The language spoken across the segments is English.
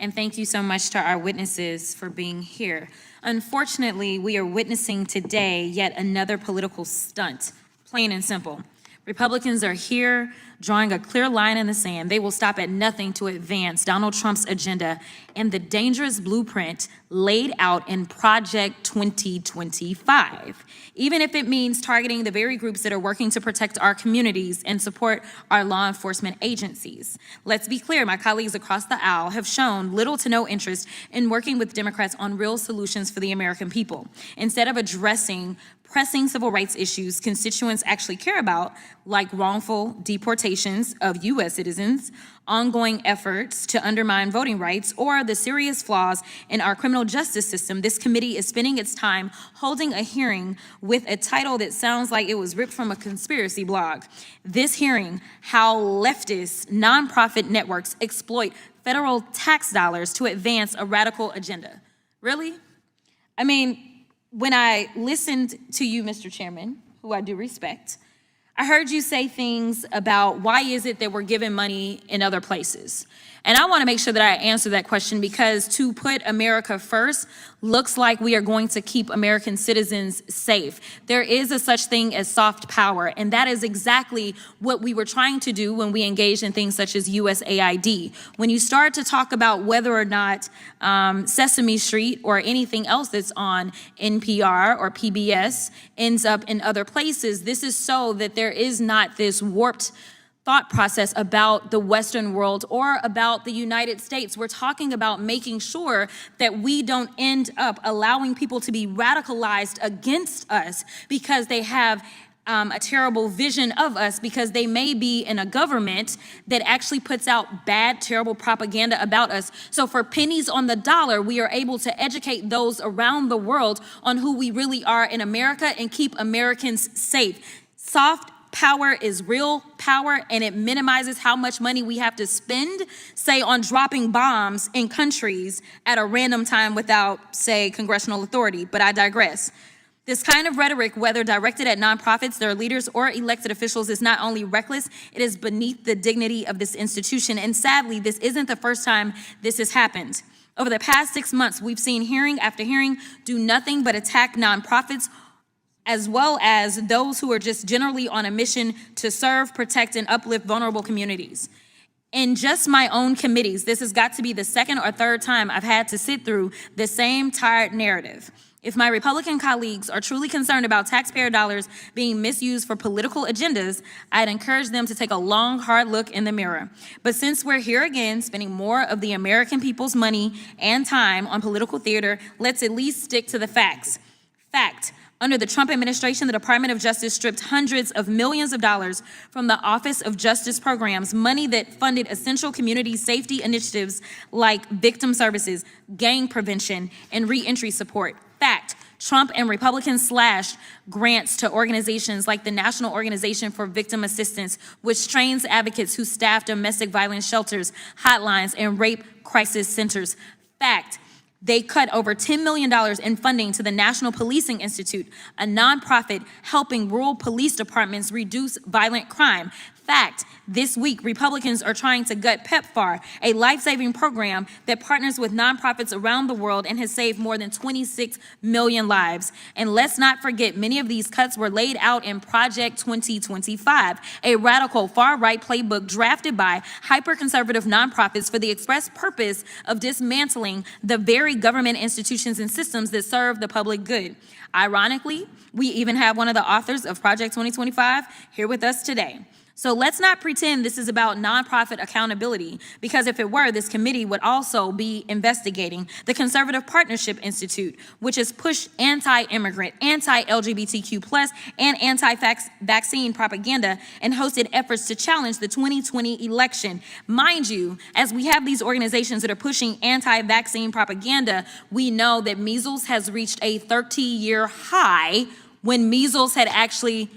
And thank you so much to our witnesses for being here. Unfortunately, we are witnessing today yet another political stunt, plain and simple. Republicans are here drawing a clear line in the sand. They will stop at nothing to advance Donald Trump's agenda and the dangerous blueprint laid out in Project 2025, even if it means targeting the very groups that are working to protect our communities and support our law enforcement agencies. Let's be clear, my colleagues across the aisle have shown little to no interest in working with Democrats on real solutions for the American people. Instead of addressing pressing civil rights issues constituents actually care about, like wrongful deportations of U.S. citizens, ongoing efforts to undermine voting rights, or the serious flaws in our criminal justice system, this committee is spending its time holding a hearing with a title that sounds like it was ripped from a conspiracy blog. This hearing, how leftist nonprofit networks exploit federal tax dollars to advance a radical agenda. Really? I mean, when I listened to you, Mr. Chairman, who I do respect, I heard you say things about why is it that we're giving money in other places? And I want to make sure that I answer that question, because to put America first looks like we are going to keep American citizens safe. There is a such thing as soft power, and that is exactly what we were trying to do when we engaged in things such as USAID. When you start to talk about whether or not Sesame Street or anything else that's on NPR or PBS ends up in other places, this is so that there is not this warped thought process about the Western world or about the United States. We're talking about making sure that we don't end up allowing people to be radicalized against us because they have a terrible vision of us, because they may be in a government that actually puts out bad, terrible propaganda about us. So for pennies on the dollar, we are able to educate those around the world on who we really are in America and keep Americans safe. Soft power is real power, and it minimizes how much money we have to spend, say, on dropping bombs in countries at a random time without, say, congressional authority. But I digress. This kind of rhetoric, whether directed at nonprofits, their leaders, or elected officials, is not only reckless, it is beneath the dignity of this institution. And sadly, this isn't the first time this has happened. Over the past 6 months, we've seen hearing after hearing do nothing but attack nonprofits, as well as those who are just generally on a mission to serve, protect, and uplift vulnerable communities. In just my own committees, this has got to be the second or third time I've had to sit through the same tired narrative. If my Republican colleagues are truly concerned about taxpayer dollars being misused for political agendas, I'd encourage them to take a long, hard look in the mirror. But since we're here again, spending more of the American people's money and time on political theater, let's at least stick to the facts. Fact. Under the Trump administration, the Department of Justice stripped hundreds of millions of dollars from the Office of Justice programs, money that funded essential community safety initiatives like victim services, gang prevention, and reentry support. Fact. Trump and Republicans slashed grants to organizations like the National Organization for Victim Assistance, which trains advocates who staff domestic violence shelters, hotlines, and rape crisis centers. Fact. They cut over $10 million in funding to the National Policing Institute, a nonprofit helping rural police departments reduce violent crime. Fact, this week, Republicans are trying to gut PEPFAR, a life-saving program that partners with nonprofits around the world and has saved more than 26 million lives. And let's not forget, many of these cuts were laid out in Project 2025, a radical far-right playbook drafted by hyper-conservative nonprofits for the express purpose of dismantling the very government institutions and systems that serve the public good. Ironically, we even have one of the authors of Project 2025 here with us today. So let's not pretend this is about nonprofit accountability, because if it were, this committee would also be investigating the Conservative Partnership Institute, which has pushed anti-immigrant, anti-LGBTQ+, and anti-vaccine propaganda and hosted efforts to challenge the 2020 election. Mind you, as we have these organizations that are pushing anti-vaccine propaganda, we know that measles has reached a 30-year high when measles had actually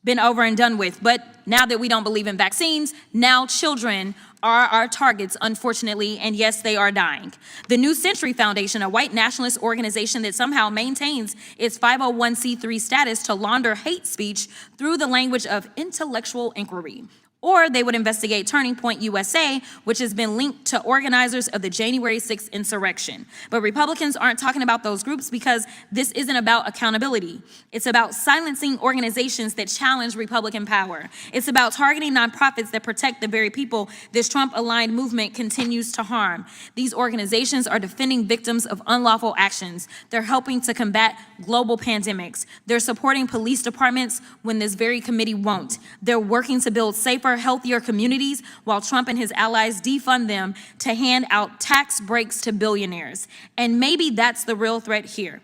been over and done with. But now that we don't believe in vaccines, now children are our targets, unfortunately, and yes, they are dying. The New Century Foundation, a white nationalist organization that somehow maintains its 501c3 status to launder hate speech through the language of intellectual inquiry. Or they would investigate Turning Point USA, which has been linked to organizers of the January 6th insurrection. But Republicans aren't talking about those groups because this isn't about accountability. It's about silencing organizations that challenge Republican power. It's about targeting nonprofits that protect the very people this Trump-aligned movement continues to harm. These organizations are defending victims of unlawful actions. They're helping to combat global pandemics. They're supporting police departments when this very committee won't. They're working to build safer, healthier communities while Trump and his allies defund them to hand out tax breaks to billionaires. And maybe that's the real threat here.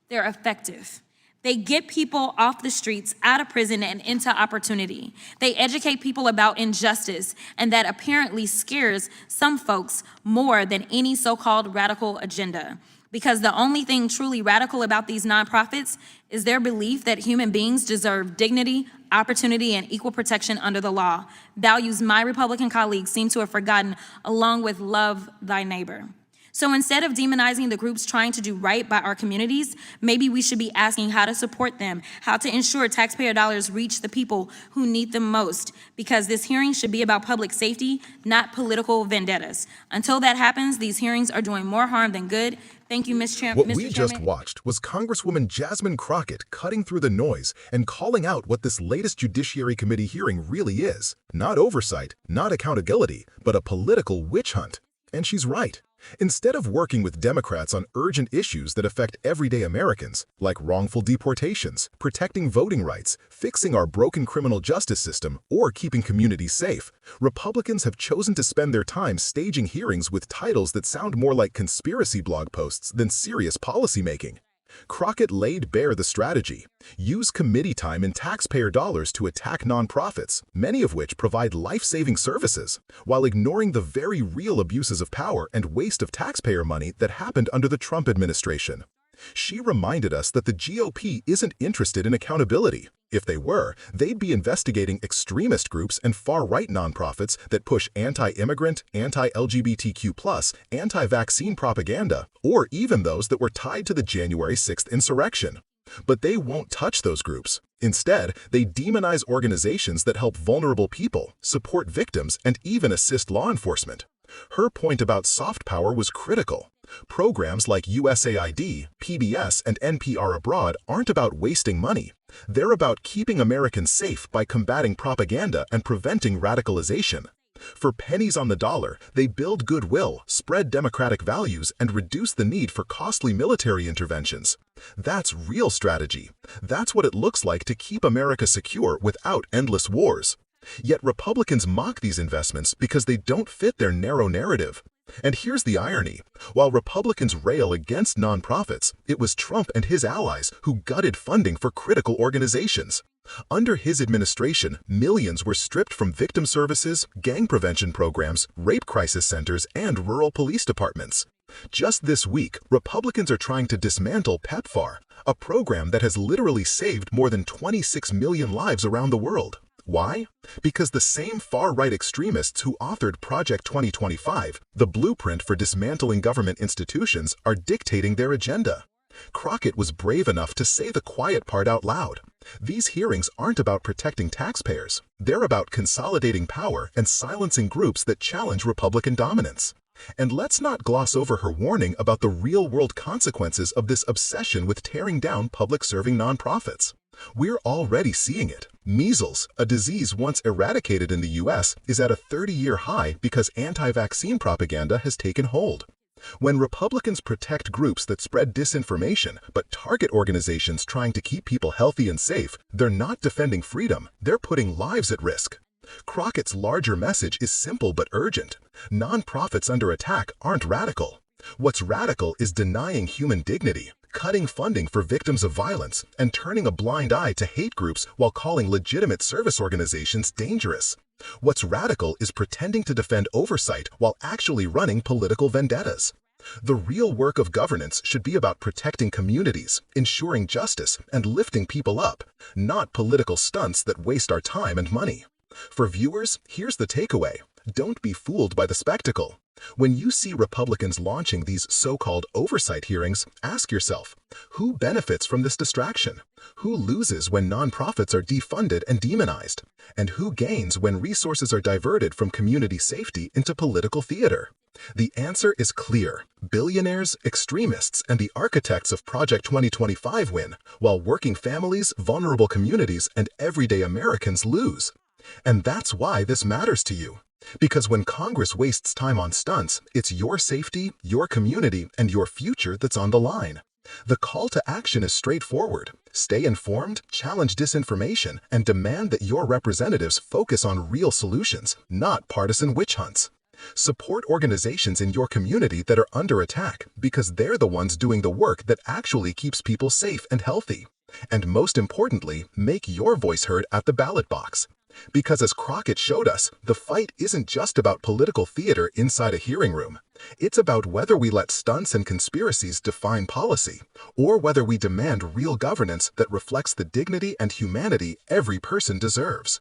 They're effective. They get people off the streets, out of prison, and into opportunity. They educate people about injustice, and that apparently scares some folks more than any so-called radical agenda. Because the only thing truly radical about these nonprofits is their belief that human beings deserve dignity, opportunity, and equal protection under the law, values my Republican colleagues seem to have forgotten, along with love thy neighbor. So instead of demonizing the groups trying to do right by our communities, maybe we should be asking how to support them, how to ensure taxpayer dollars reach the people who need them most, because this hearing should be about public safety, not political vendettas. Until that happens, these hearings are doing more harm than good. Thank you, Mr. Chairman. What we just watched was Congresswoman Jasmine Crockett cutting through the noise and calling out what this latest Judiciary Committee hearing really is. Not oversight, not accountability, but a political witch hunt. And she's right. Instead of working with Democrats on urgent issues that affect everyday Americans, like wrongful deportations, protecting voting rights, fixing our broken criminal justice system, or keeping communities safe, Republicans have chosen to spend their time staging hearings with titles that sound more like conspiracy blog posts than serious policymaking. Crockett laid bare the strategy: use committee time and taxpayer dollars to attack nonprofits, many of which provide life-saving services, while ignoring the very real abuses of power and waste of taxpayer money that happened under the Trump administration. She reminded us that the GOP isn't interested in accountability. If they were, they'd be investigating extremist groups and far-right nonprofits that push anti-immigrant, anti-LGBTQ+, anti-vaccine propaganda, or even those that were tied to the January 6th insurrection. But they won't touch those groups. Instead, they demonize organizations that help vulnerable people, support victims, and even assist law enforcement. Her point about soft power was critical. Programs like USAID, PBS, and NPR Abroad aren't about wasting money. They're about keeping Americans safe by combating propaganda and preventing radicalization. For pennies on the dollar, they build goodwill, spread democratic values, and reduce the need for costly military interventions. That's real strategy. That's what it looks like to keep America secure without endless wars. Yet Republicans mock these investments because they don't fit their narrow narrative. And here's the irony. While Republicans rail against nonprofits, it was Trump and his allies who gutted funding for critical organizations. Under his administration, millions were stripped from victim services, gang prevention programs, rape crisis centers, and rural police departments. Just this week, Republicans are trying to dismantle PEPFAR, a program that has literally saved more than 26 million lives around the world. Why? Because the same far-right extremists who authored Project 2025, the blueprint for dismantling government institutions, are dictating their agenda. Crockett was brave enough to say the quiet part out loud. These hearings aren't about protecting taxpayers. They're about consolidating power and silencing groups that challenge Republican dominance. And let's not gloss over her warning about the real-world consequences of this obsession with tearing down public-serving nonprofits. We're already seeing it. Measles, a disease once eradicated in the U.S., is at a 30-year high because anti-vaccine propaganda has taken hold. When Republicans protect groups that spread disinformation but target organizations trying to keep people healthy and safe, they're not defending freedom, they're putting lives at risk. Crockett's larger message is simple but urgent. Nonprofits under attack aren't radical. What's radical is denying human dignity, cutting funding for victims of violence, and turning a blind eye to hate groups while calling legitimate service organizations dangerous. What's radical is pretending to defend oversight while actually running political vendettas. The real work of governance should be about protecting communities, ensuring justice, and lifting people up, not political stunts that waste our time and money. For viewers, here's the takeaway. Don't be fooled by the spectacle. When you see Republicans launching these so-called oversight hearings, ask yourself, who benefits from this distraction? Who loses when nonprofits are defunded and demonized? And who gains when resources are diverted from community safety into political theater? The answer is clear. Billionaires, extremists, and the architects of Project 2025 win, while working families, vulnerable communities, and everyday Americans lose. And that's why this matters to you. Because when Congress wastes time on stunts, it's your safety, your community, and your future that's on the line. The call to action is straightforward. Stay informed, challenge disinformation, and demand that your representatives focus on real solutions, not partisan witch hunts. Support organizations in your community that are under attack because they're the ones doing the work that actually keeps people safe and healthy. And most importantly, make your voice heard at the ballot box. Because as Crockett showed us, the fight isn't just about political theater inside a hearing room. It's about whether we let stunts and conspiracies define policy, or whether we demand real governance that reflects the dignity and humanity every person deserves.